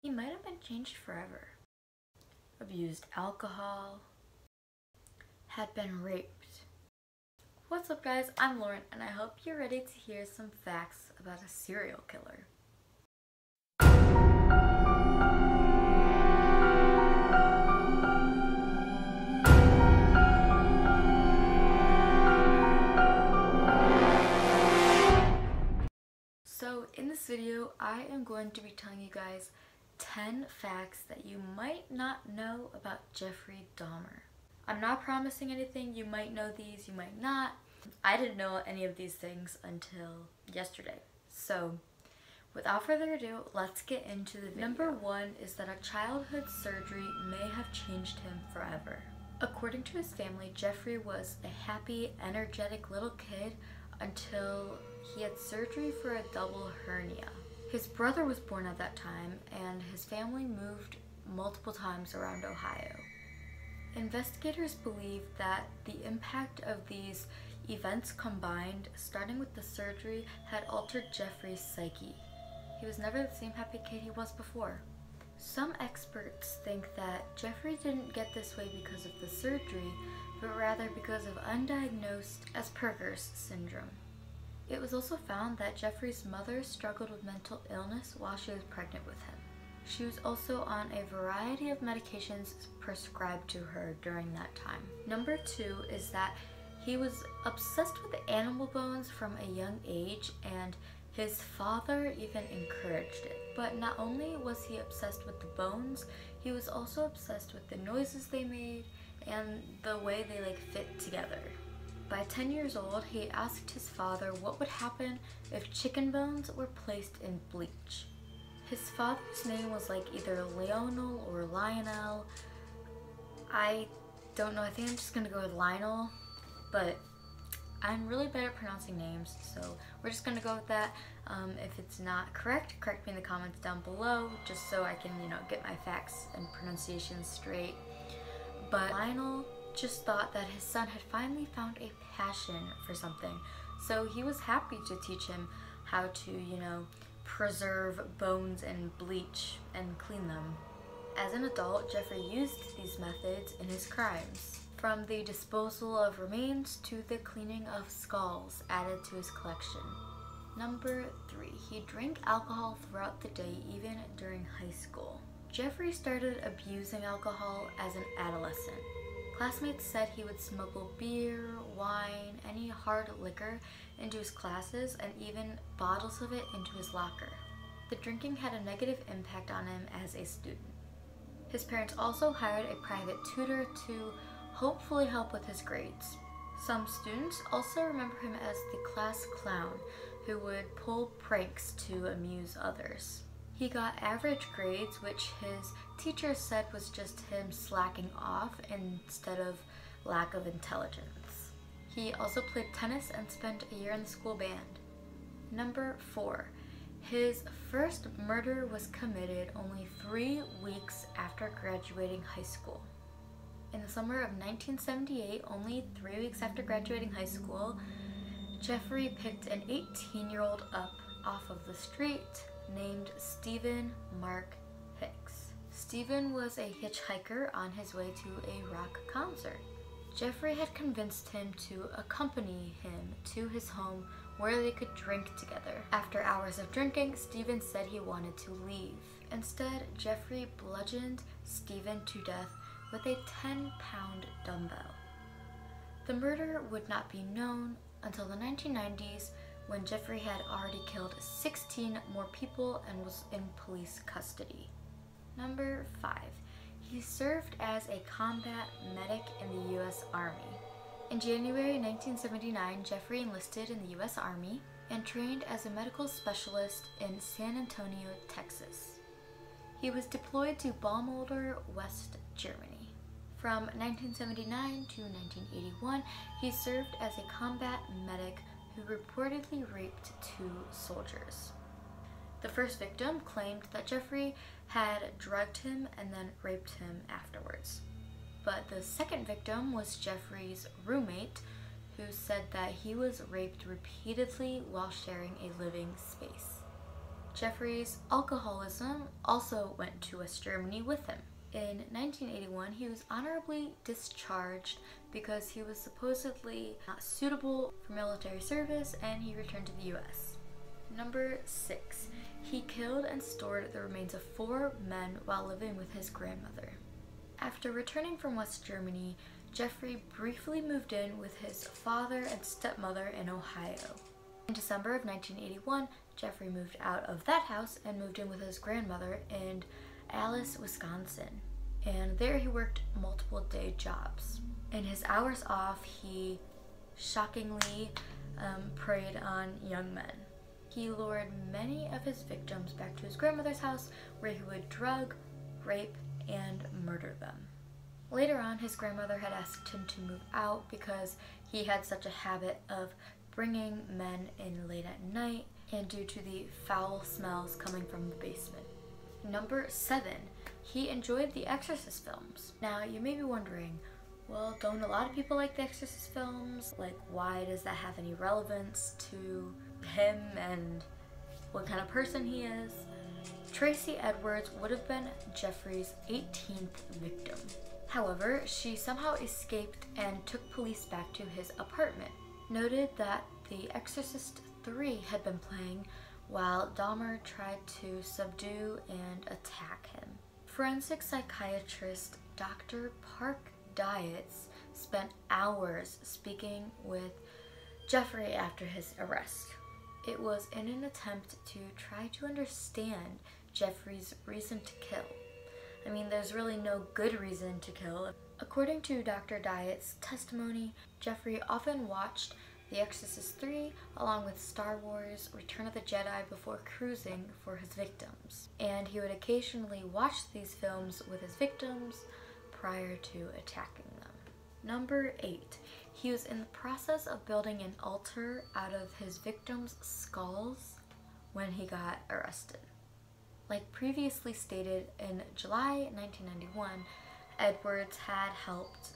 He might have been changed forever. Abused alcohol, had been raped. What's up guys, I'm Lauren and I hope you're ready to hear some facts about a serial killer. So in this video, I am going to be telling you guys 10 facts that you might not know about Jeffrey Dahmer. I'm not promising anything, you might know these, you might not. I didn't know any of these things until yesterday. So without further ado, let's get into the video. Number 1 is that a childhood surgery may have changed him forever. According to his family, Jeffrey was a happy, energetic little kid until he had surgery for a double hernia. His brother was born at that time, and his family moved multiple times around Ohio. Investigators believe that the impact of these events combined, starting with the surgery, had altered Jeffrey's psyche. He was never the same happy kid he was before. Some experts think that Jeffrey didn't get this way because of the surgery, but rather because of undiagnosed Asperger's syndrome. It was also found that Jeffrey's mother struggled with mental illness while she was pregnant with him. She was also on a variety of medications prescribed to her during that time. Number 2 is that he was obsessed with animal bones from a young age, and his father even encouraged it. But not only was he obsessed with the bones, he was also obsessed with the noises they made and the way they fit together. By 10 years old, he asked his father what would happen if chicken bones were placed in bleach. His father's name was either Lionel or Lionel. I don't know, I think I'm just gonna go with Lionel, but I'm really bad at pronouncing names, so we're just gonna go with that. If it's not correct, correct me in the comments down below, just so I can, get my facts and pronunciations straight. But Lionel just thought that his son had finally found a passion for something, so he was happy to teach him how to, preserve bones in bleach and clean them. As an adult, Jeffrey used these methods in his crimes, from the disposal of remains to the cleaning of skulls added to his collection. Number 3, he drank alcohol throughout the day, even during high school. Jeffrey started abusing alcohol as an adolescent. Classmates said he would smuggle beer, wine, any hard liquor into his classes, and even bottles of it into his locker. The drinking had a negative impact on him as a student. His parents also hired a private tutor to hopefully help with his grades. Some students also remember him as the class clown who would pull pranks to amuse others. He got average grades, which his teachers said was just him slacking off instead of lack of intelligence. He also played tennis and spent a year in the school band. Number 4, his first murder was committed only 3 weeks after graduating high school. In the summer of 1978, only 3 weeks after graduating high school, Jeffrey picked an 18-year-old up off of the street named Stephen Mark Hicks. Stephen was a hitchhiker on his way to a rock concert. Jeffrey had convinced him to accompany him to his home where they could drink together. After hours of drinking, Stephen said he wanted to leave. Instead, Jeffrey bludgeoned Stephen to death with a 10-pound dumbbell. The murder would not be known until the 1990s, when Jeffrey had already killed 16 more people and was in police custody. Number 5, he served as a combat medic in the U.S. Army. In January 1979, Jeffrey enlisted in the U.S. Army and trained as a medical specialist in San Antonio, Texas. He was deployed to Baumolder, West Germany. From 1979 to 1981, he served as a combat medic who reportedly raped 2 soldiers. The first victim claimed that Jeffrey had drugged him and then raped him afterwards. But the second victim was Jeffrey's roommate, who said that he was raped repeatedly while sharing a living space. Jeffrey's alcoholism also went to West Germany with him. In 1981, he was honorably discharged because he was supposedly not suitable for military service, and he returned to the US. Number 6. He killed and stored the remains of 4 men while living with his grandmother. After returning from West Germany, Jeffrey briefly moved in with his father and stepmother in Ohio. In December of 1981, Jeffrey moved out of that house and moved in with his grandmother in Alice, Wisconsin, and there he worked multiple day jobs. In his hours off, he shockingly preyed on young men. He lured many of his victims back to his grandmother's house, where he would drug, rape, and murder them. Later on, his grandmother had asked him to move out because he had such a habit of bringing men in late at night and due to the foul smells coming from the basement. Number 7. He enjoyed the Exorcist films. Now, you may be wondering, well, don't a lot of people like the Exorcist films? Like, why does that have any relevance to him and what kind of person he is? Tracy Edwards would have been Jeffrey's 18th victim. However, she somehow escaped and took police back to his apartment. Noted that The Exorcist 3 had been playing while Dahmer tried to subdue and attack him. Forensic psychiatrist Dr. Park Dietz spent hours speaking with Jeffrey after his arrest. It was in an attempt to try to understand Jeffrey's reason to kill. I mean, there's really no good reason to kill. According to Dr. Dietz's testimony, Jeffrey often watched The Exorcist 3 along with Star Wars Return of the Jedi before cruising for his victims. And he would occasionally watch these films with his victims prior to attacking them. Number 8. He was in the process of building an altar out of his victims' skulls when he got arrested. Like previously stated, in July 1991, Edwards had helped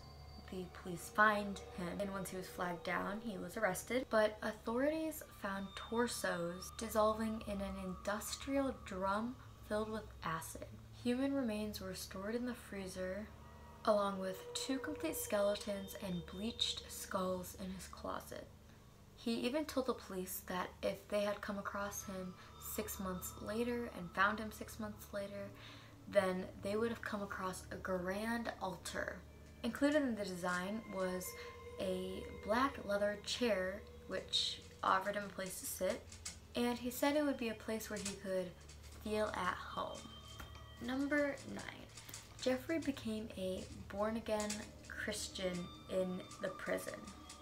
the police find him, and once he was flagged down, he was arrested. But authorities found torsos dissolving in an industrial drum filled with acid. Human remains were stored in the freezer, along with 2 complete skeletons and bleached skulls in his closet. He even told the police that if they had come across him 6 months later and found him 6 months later, then they would have come across a grand altar. Included in the design was a black leather chair which offered him a place to sit, and he said it would be a place where he could feel at home. Number 9. Jeffrey became a born-again Christian in the prison.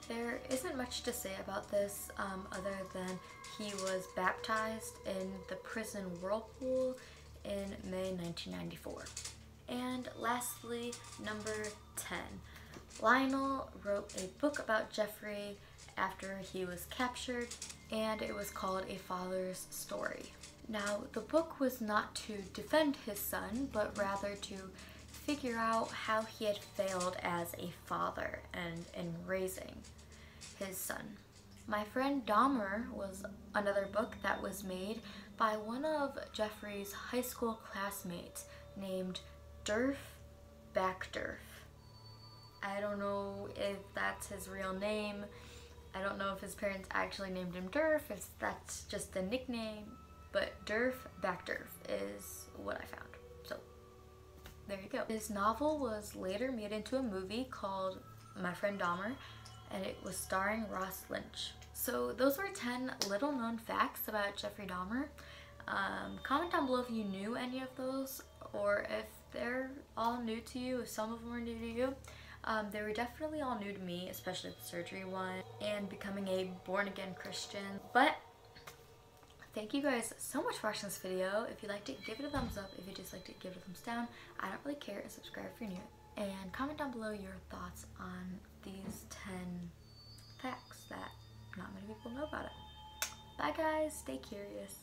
There isn't much to say about this other than he was baptized in the prison whirlpool in May 1994. And lastly, number 10. Lionel wrote a book about Jeffrey after he was captured, and it was called A Father's Story. Now, the book was not to defend his son, but rather to figure out how he had failed as a father and in raising his son. My Friend Dahmer was another book that was made by one of Jeffrey's high school classmates named Durf Backdurf. I don't know if that's his real name. I don't know if his parents actually named him Durf, if that's just a nickname, but Durf Backdurf is what I found. So there you go. His novel was later made into a movie called My Friend Dahmer, and it was starring Ross Lynch. So those were 10 little known facts about Jeffrey Dahmer. Comment down below if you knew any of those, or if they're all new to you, if some of them are new to you. They were definitely all new to me, especially the surgery one and becoming a born-again Christian. But thank you guys so much for watching this video. If you liked it, give it a thumbs up. If you disliked it, give it a thumbs down. I don't really care, and subscribe if you're new. And comment down below your thoughts on these 10 facts that not many people know about it. Bye guys, stay curious.